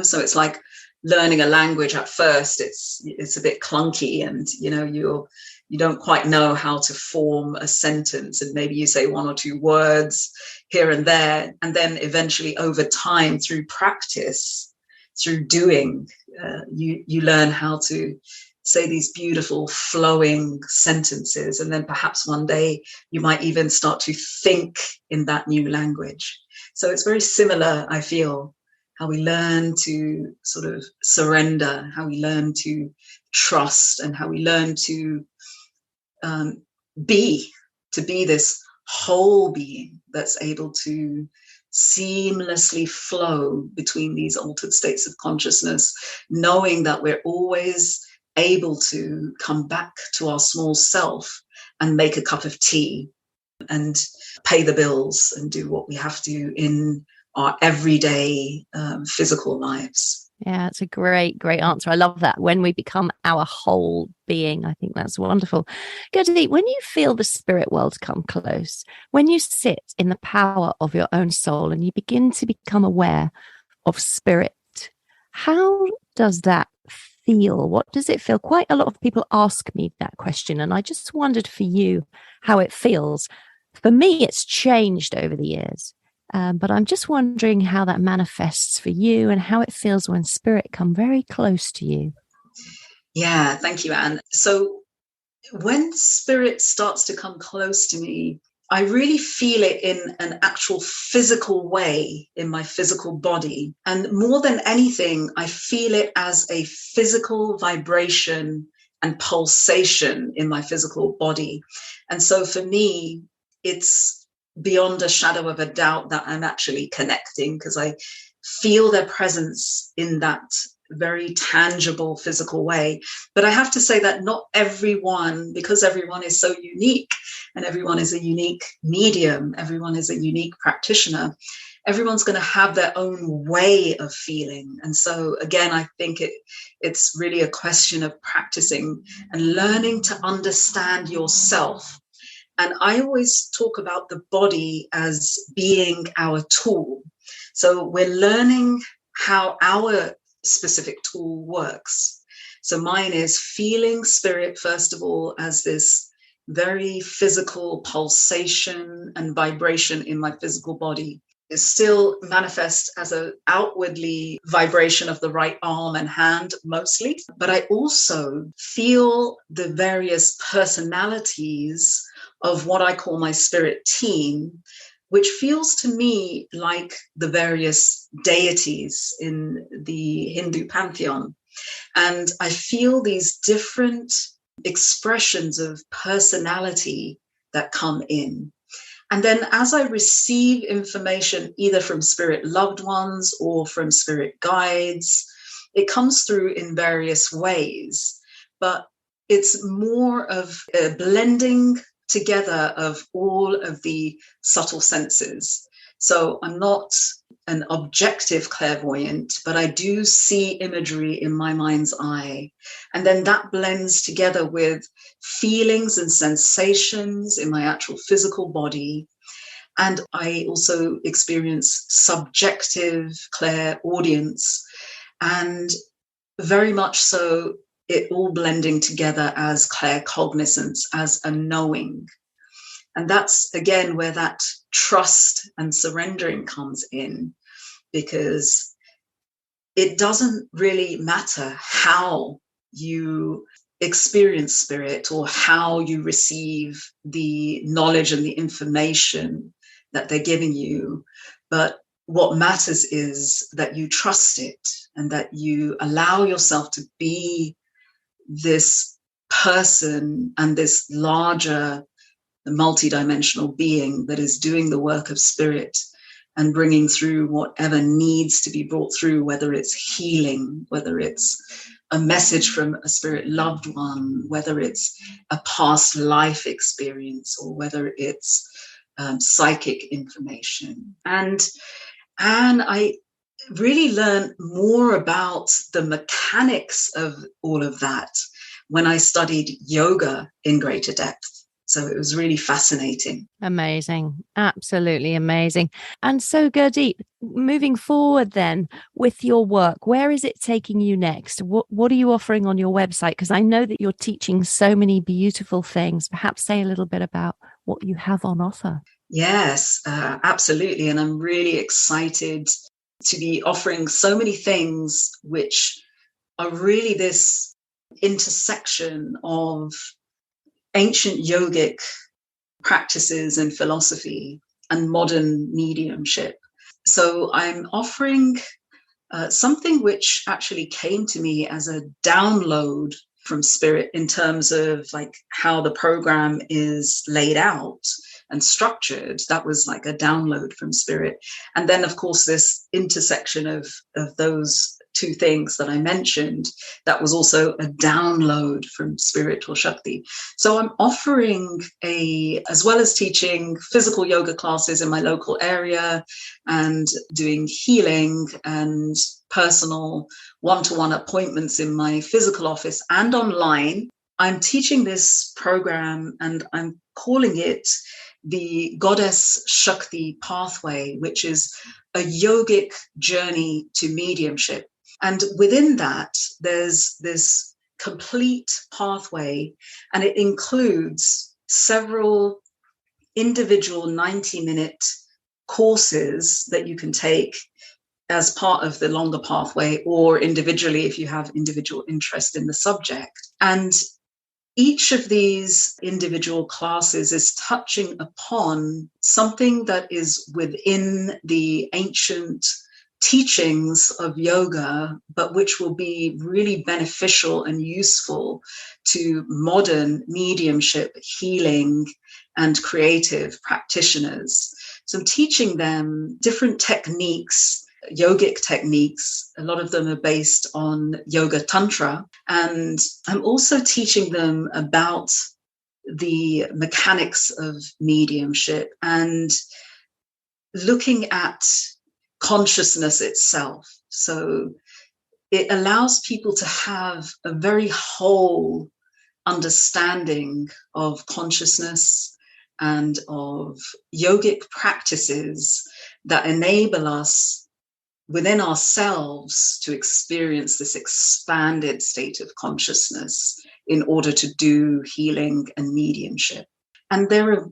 So it's like learning a language. At first it's a bit clunky, and you don't quite know how to form a sentence, and maybe you say one or two words here and there, and then eventually over time, through practice, through doing, you learn how to say these beautiful flowing sentences, and then perhaps one day you might even start to think in that new language. So it's very similar, I feel, how we learn to sort of surrender, how we learn to trust, and how we learn to be this whole being that's able to seamlessly flow between these altered states of consciousness, knowing that we're always able to come back to our small self and make a cup of tea and pay the bills and do what we have to in our everyday physical lives. Yeah, it's a great answer. I love that. When we become our whole being, I think that's wonderful. Gurdeep, when you feel the spirit world come close, when you sit in the power of your own soul and you begin to become aware of spirit, how does that feel? What does it feel? Quite a lot of people ask me that question, and I just wondered for you how it feels. For me, it's changed over the years. But I'm just wondering how that manifests for you and how it feels when spirit come very close to you. Yeah, thank you, Anne. So when spirit starts to come close to me, I really feel it in an actual physical way in my physical body. And more than anything, I feel it as a physical vibration and pulsation in my physical body. And so for me, it's beyond a shadow of a doubt that I'm actually connecting, because I feel their presence in that very tangible physical way. But I have to say that not everyone, because everyone is so unique and everyone is a unique medium, everyone is a unique practitioner, everyone's going to have their own way of feeling. And so again, I think it's really a question of practicing and learning to understand yourself. And I always talk about the body as being our tool. So we're learning how our specific tool works. So mine is feeling spirit, first of all, as this very physical pulsation and vibration in my physical body. It still manifests as an outwardly vibration of the right arm and hand mostly. But I also feel the various personalities of what I call my spirit team, which feels to me like the various deities in the Hindu pantheon. And I feel these different expressions of personality that come in. And then as I receive information, either from spirit loved ones or from spirit guides, it comes through in various ways. But it's more of a blending together of all of the subtle senses. So I'm not an objective clairvoyant, but I do see imagery in my mind's eye. And then that blends together with feelings and sensations in my actual physical body. And I also experience subjective clairaudience, and very much so it all blending together as claircognizance, as a knowing. And that's, again, where that trust and surrendering comes in, because it doesn't really matter how you experience spirit or how you receive the knowledge and the information that they're giving you. But what matters is that you trust it and that you allow yourself to be this person and this larger multidimensional being that is doing the work of spirit and bringing through whatever needs to be brought through, whether it's healing, whether it's a message from a spirit loved one, whether it's a past life experience, or whether it's psychic information. And I really learned more about the mechanics of all of that when I studied yoga in greater depth. So it was really fascinating. Amazing. Absolutely amazing. And so, Gurdeep, moving forward then with your work, where is it taking you next? What are you offering on your website? Because I know that you're teaching so many beautiful things. Perhaps say a little bit about what you have on offer. Yes, absolutely. And I'm really excited to be offering so many things which are really this intersection of ancient yogic practices and philosophy and modern mediumship. So I'm offering something which actually came to me as a download from spirit in terms of like how the program is laid out and structured. That was like a download from spirit. And then of course this intersection of those two things that I mentioned, that was also a download from spirit or Shakti. So I'm offering as well as teaching physical yoga classes in my local area and doing healing and personal one-to-one appointments in my physical office and online, I'm teaching this program and I'm calling it the Goddess Shakti Pathway, which is a yogic journey to mediumship. And within that, there's this complete pathway, and it includes several individual 90-minute courses that you can take as part of the longer pathway, or individually if you have individual interest in the subject. And each of these individual classes is touching upon something that is within the ancient teachings of yoga, but which will be really beneficial and useful to modern mediumship, healing, and creative practitioners. So I'm teaching them different techniques, yogic techniques. A lot of them are based on yoga tantra. And I'm also teaching them about the mechanics of mediumship and looking at consciousness itself. So it allows people to have a very whole understanding of consciousness and of yogic practices that enable us within ourselves to experience this expanded state of consciousness in order to do healing and mediumship. And there are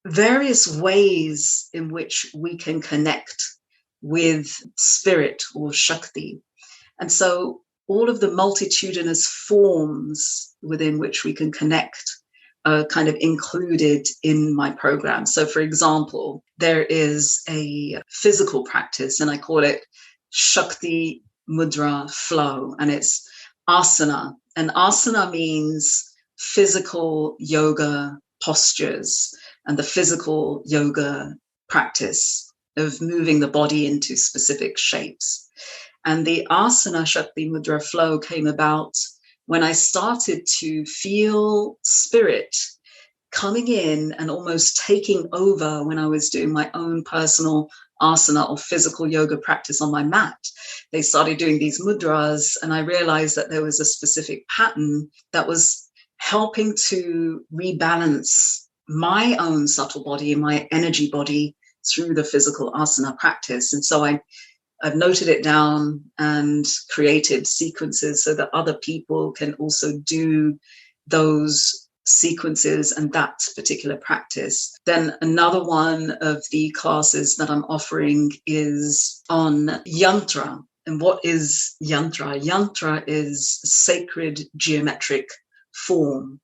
various ways in which we can connect with spirit or Shakti. And so all of the multitudinous forms within which we can connect are kind of included in my program. So for example, there is a physical practice and I call it Shakti Mudra Flow, and it's asana. And asana means physical yoga postures and the physical yoga practice of moving the body into specific shapes. And the asana Shakti Mudra Flow came about when I started to feel spirit coming in and almost taking over when I was doing my own personal asana or physical yoga practice on my mat. They started doing these mudras, and I realized that there was a specific pattern that was helping to rebalance my own subtle body and my energy body through the physical asana practice. And so I've noted it down and created sequences so that other people can also do those sequences and that particular practice. Then another one of the classes that I'm offering is on yantra. And what is yantra? Yantra is sacred geometric form,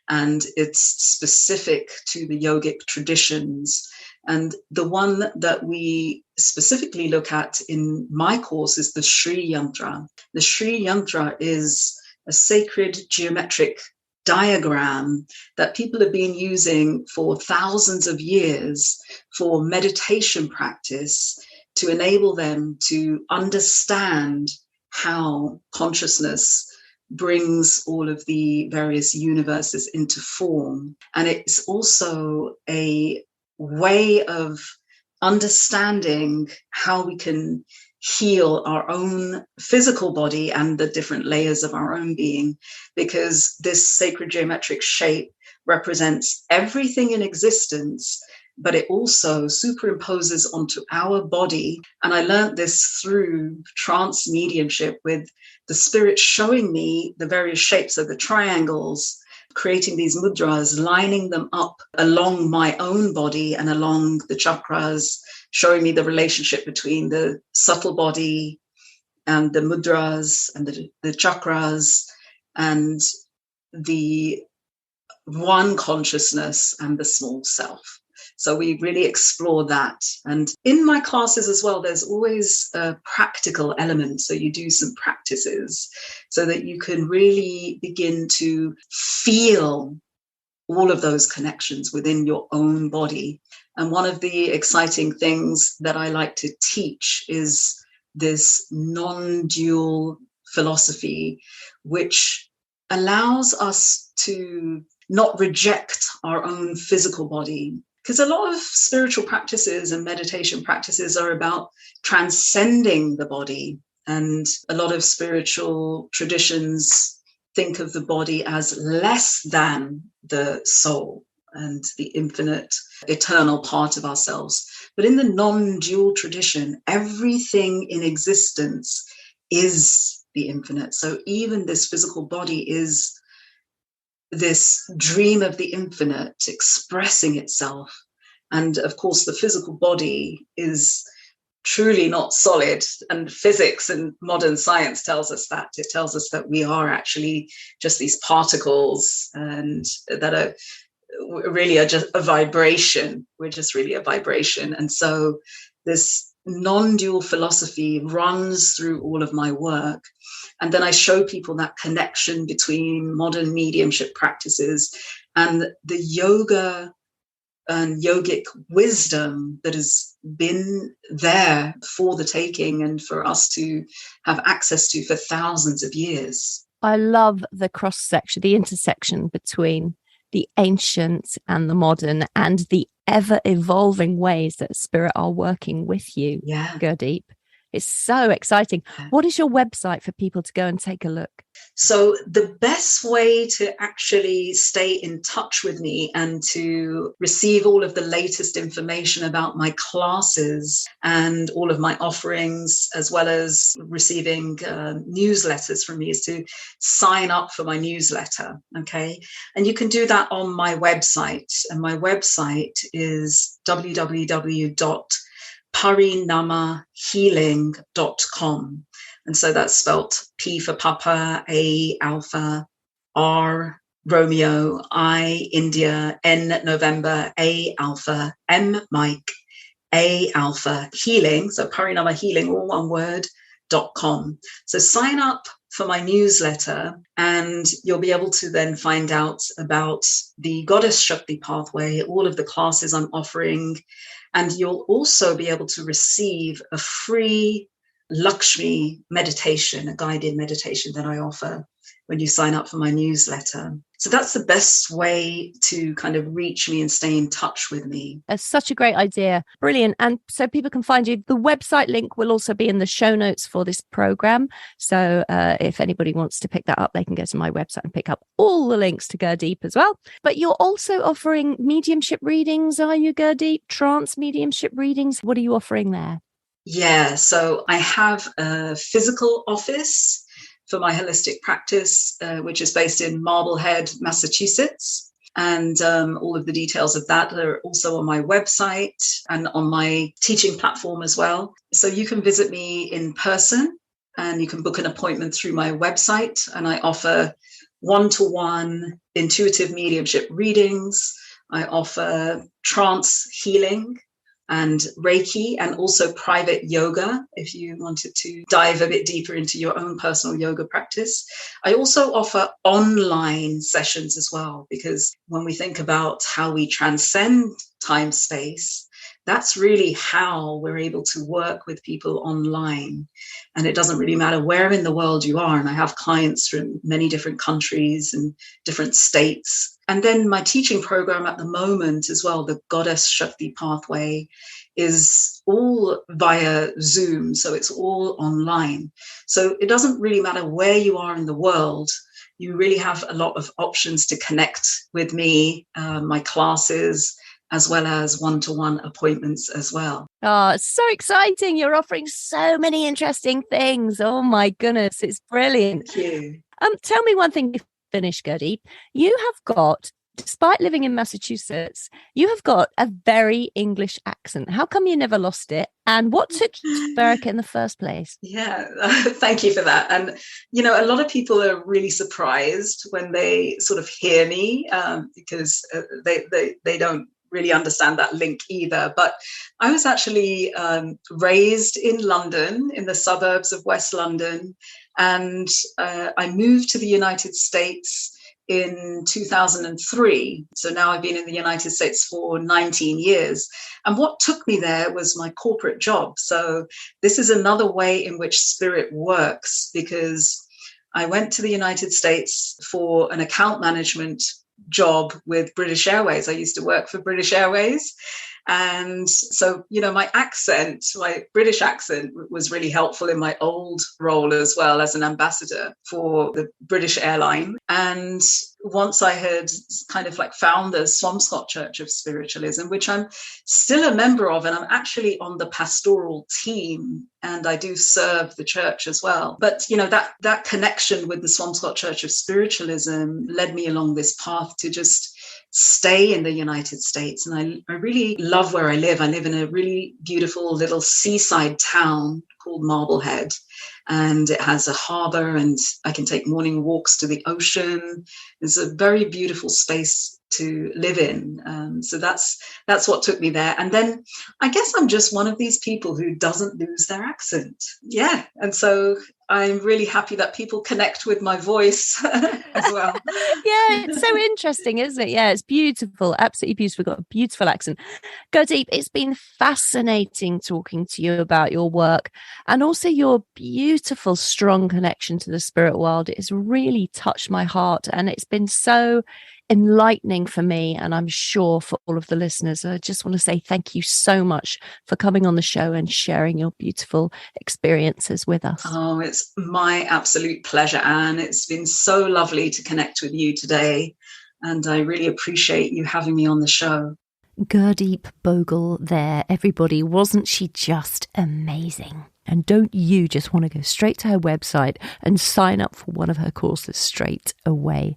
and it's specific to the yogic traditions. And the one that we specifically look at in my course is the Sri Yantra. The Sri Yantra is a sacred geometric diagram that people have been using for thousands of years for meditation practice to enable them to understand how consciousness brings all of the various universes into form. And it's also a way of understanding how we can heal our own physical body and the different layers of our own being, because this sacred geometric shape represents everything in existence, but it also superimposes onto our body. And I learned this through trance mediumship, with the spirit showing me the various shapes of the triangles, creating these mudras, lining them up along my own body and along the chakras, showing me the relationship between the subtle body and the mudras and the chakras and the one consciousness and the small self. So we really explore that. And in my classes as well, there's always a practical element. So you do some practices so that you can really begin to feel all of those connections within your own body. And one of the exciting things that I like to teach is this non-dual philosophy, which allows us to not reject our own physical body. Because a lot of spiritual practices and meditation practices are about transcending the body. And a lot of spiritual traditions think of the body as less than the soul and the infinite, eternal part of ourselves. But in the non-dual tradition, everything in existence is the infinite. So even this physical body is this dream of the infinite expressing itself. And of course, the physical body is truly not solid, and physics and modern science tells us that. It tells us that we are actually just these particles, and that are just a vibration. We're just really a vibration. And so this non-dual philosophy runs through all of my work. And then I show people that connection between modern mediumship practices and the yoga and yogic wisdom that has been there for the taking and for us to have access to for thousands of years. I love the cross section, the intersection between the ancient and the modern, and the ever evolving ways that spirit are working with you, Gurdeep. It's so exciting. What is your website for people to go and take a look? So the best way to actually stay in touch with me and to receive all of the latest information about my classes and all of my offerings, as well as receiving newsletters from me, is to sign up for my newsletter. Okay. And you can do that on my website. And my website is www.parinamahealing.com. And so that's spelt P for Papa, A Alpha, R Romeo, I India, N November, A Alpha, M Mike, A Alpha Healing. So Parinama Healing, all one word, .com. So sign up for my newsletter, and you'll be able to then find out about the Goddess Shakti pathway, all of the classes I'm offering. And you'll also be able to receive a free Lakshmi meditation, a guided meditation that I offer when you sign up for my newsletter. So that's the best way to kind of reach me and stay in touch with me. That's such a great idea. Brilliant. And so people can find you. The website link will also be in the show notes for this program. So if anybody wants to pick that up, they can go to my website and pick up all the links to Gurdeep as well. But you're also offering mediumship readings, are you, Gurdeep? Trance mediumship readings. What are you offering there? Yeah, so I have a physical office for my holistic practice, which is based in Marblehead, Massachusetts. And all of the details of that are also on my website and on my teaching platform as well. So you can visit me in person, and you can book an appointment through my website. And I offer one-to-one intuitive mediumship readings. I offer trance healing and Reiki, and also private yoga if you wanted to dive a bit deeper into your own personal yoga practice. I also offer online sessions as well, because when we think about how we transcend time space, that's really how we're able to work with people online. And it doesn't really matter where in the world you are. And I have clients from many different countries and different states. And then my teaching program at the moment as well, the Goddess Shakti Pathway, is all via Zoom. So it's all online. So it doesn't really matter where you are in the world. You really have a lot of options to connect with me, my classes, as well as one-to-one appointments as well. Oh, it's so exciting. You're offering so many interesting things. Oh my goodness, it's brilliant. Thank you. Tell me one thing before we finish, Gurdeep. You have got, despite living in Massachusetts, you have got a very English accent. How come you never lost it? And what took you to America in the first place? Yeah, thank you for that. And, a lot of people are really surprised when they sort of hear me because they don't really understand that link either. But I was actually raised in London, in the suburbs of West London, and I moved to the United States in 2003. So now I've been in the United States for 19 years. And what took me there was my corporate job. So this is another way in which spirit works, because I went to the United States for an account management job with British Airways. I used to work for British Airways. And so, my British accent was really helpful in my old role as well as an ambassador for the British airline. And once I had kind of found the Swampscott Church of Spiritualism, which I'm still a member of, and I'm actually on the pastoral team, and I do serve the church as well. But, that connection with the Swampscott Church of Spiritualism led me along this path to just stay in the United States. And I really love where I live. I live in a really beautiful little seaside town called Marblehead, and it has a harbor, and I can take morning walks to the ocean. It's a very beautiful space to live in. So that's what took me there. And then I guess I'm just one of these people who doesn't lose their accent. Yeah. And so I'm really happy that people connect with my voice as well. Yeah, it's so interesting, isn't it? Yeah, it's beautiful. Absolutely beautiful. Got a beautiful accent. Gurdeep, it's been fascinating talking to you about your work and also your beautiful, strong connection to the spirit world. It has really touched my heart, and it's been so enlightening for me, and I'm sure for all of the listeners. I just want to say thank you so much for coming on the show and sharing your beautiful experiences with us. Oh, it's my absolute pleasure, Anne. It's been so lovely to connect with you today, and I really appreciate you having me on the show. Gurdeep Bhogal there, everybody. Wasn't she just amazing? And don't you just want to go straight to her website and sign up for one of her courses straight away?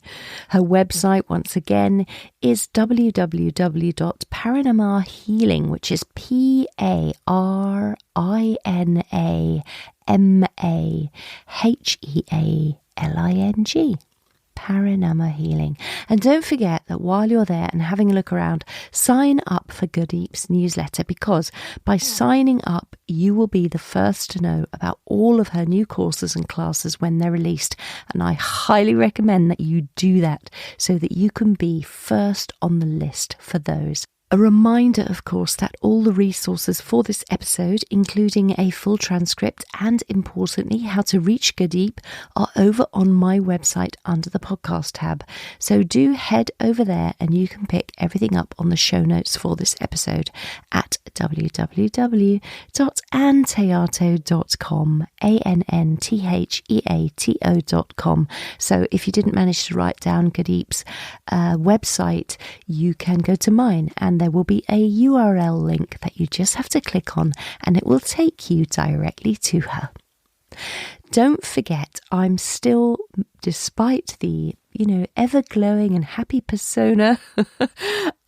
Her website, once again, is www.parinamahealing, which is PARINAMAHEALING. Parinama Healing. And don't forget that while you're there and having a look around, sign up for Gurdeep's newsletter, because by signing up, you will be the first to know about all of her new courses and classes when they're released. And I highly recommend that you do that so that you can be first on the list for those. A reminder, of course, that all the resources for this episode, including a full transcript and, importantly, how to reach Gurdeep, are over on my website under the podcast tab. So do head over there and you can pick everything up on the show notes for this episode at www.anntheato.com, ANNTHEATO.com. So if you didn't manage to write down Gurdeep's website, you can go to mine, and there will be a URL link that you just have to click on, and it will take you directly to her. Don't forget, I'm still, despite the, ever glowing and happy persona,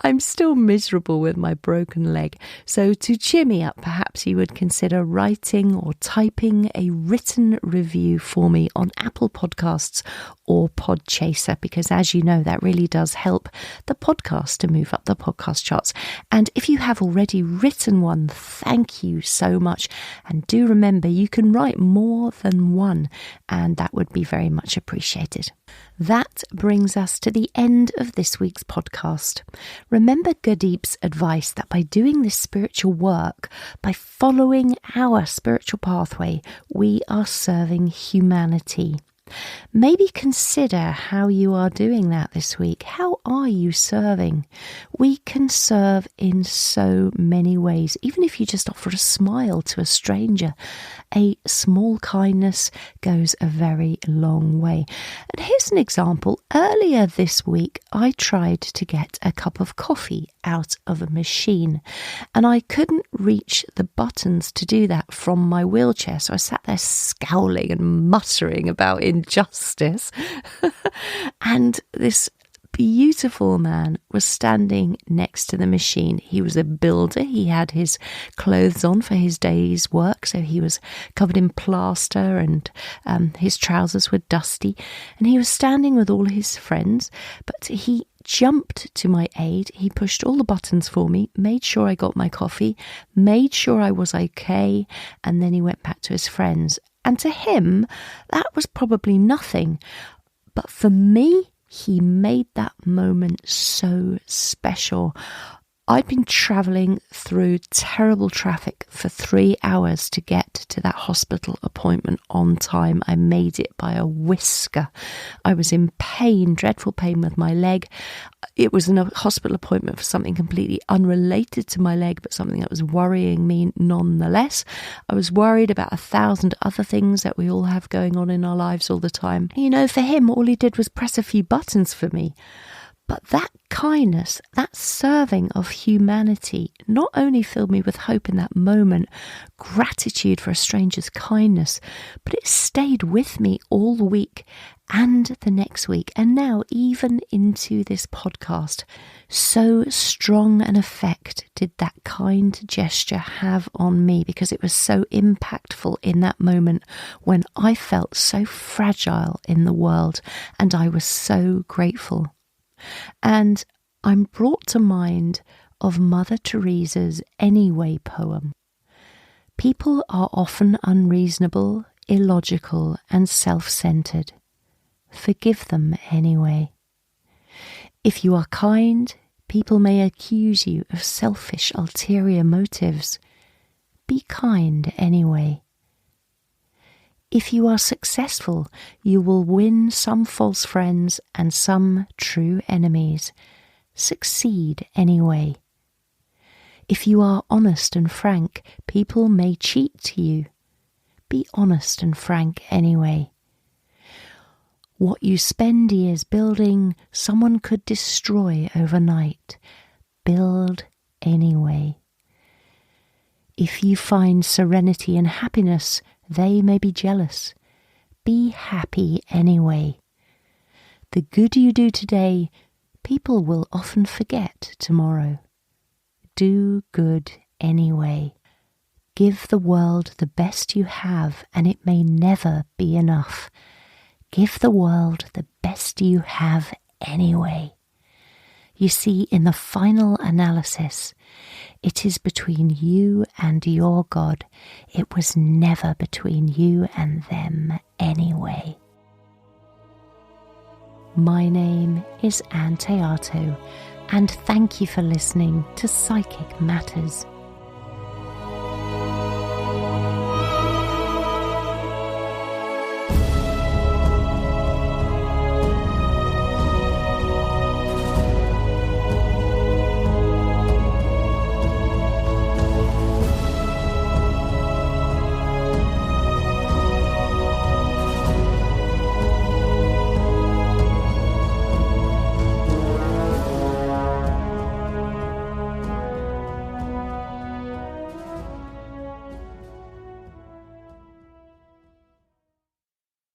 I'm still miserable with my broken leg. So to cheer me up, perhaps you would consider writing or typing a written review for me on Apple Podcasts or Podchaser, because as you know, that really does help the podcast to move up the podcast charts. And if you have already written one, thank you so much. And do remember, you can write more than one, and that would be very much appreciated. That brings us to the end of this week's podcast. Remember Gurdeep's advice that by doing this spiritual work, by following our spiritual pathway, we are serving humanity. Maybe consider how you are doing that this week. How are you serving? We can serve in so many ways. Even if you just offer a smile to a stranger, a small kindness goes a very long way. And here's an example. Earlier this week, I tried to get a cup of coffee out of a machine, and I couldn't reach the buttons to do that from my wheelchair. So I sat there scowling and muttering about injustice. And this beautiful man was standing next to the machine. He was a builder. He had his clothes on for his day's work, so he was covered in plaster, and his trousers were dusty, and he was standing with all his friends, but he jumped to my aid. He pushed all the buttons for me, made sure I got my coffee, made sure I was okay, and then he went back to his friends. And to him, that was probably nothing. But for me, he made that moment so special. I'd been travelling through terrible traffic for 3 hours to get to that hospital appointment on time. I made it by a whisker. I was in pain, dreadful pain with my leg. It was a hospital appointment for something completely unrelated to my leg, but something that was worrying me nonetheless. I was worried about 1,000 other things that we all have going on in our lives all the time. You know, for him, all he did was press a few buttons for me. But that kindness, that serving of humanity, not only filled me with hope in that moment, gratitude for a stranger's kindness, but it stayed with me all the week and the next week, and now even into this podcast. So strong an effect did that kind gesture have on me, because it was so impactful in that moment when I felt so fragile in the world, and I was so grateful. And I'm brought to mind of Mother Teresa's Anyway poem. People are often unreasonable, illogical, and self-centered. Forgive them anyway. If you are kind, people may accuse you of selfish, ulterior motives. Be kind anyway. If you are successful, you will win some false friends and some true enemies. Succeed anyway. If you are honest and frank, people may cheat you. Be honest and frank anyway. What you spend years building, someone could destroy overnight. Build anyway. If you find serenity and happiness, they may be jealous. Be happy anyway. The good you do today, people will often forget tomorrow. Do good anyway. Give the world the best you have, and it may never be enough. Give the world the best you have anyway. You see, in the final analysis, it is between you and your God. It was never between you and them anyway. My name is Ann Théato, and thank you for listening to Psychic Matters.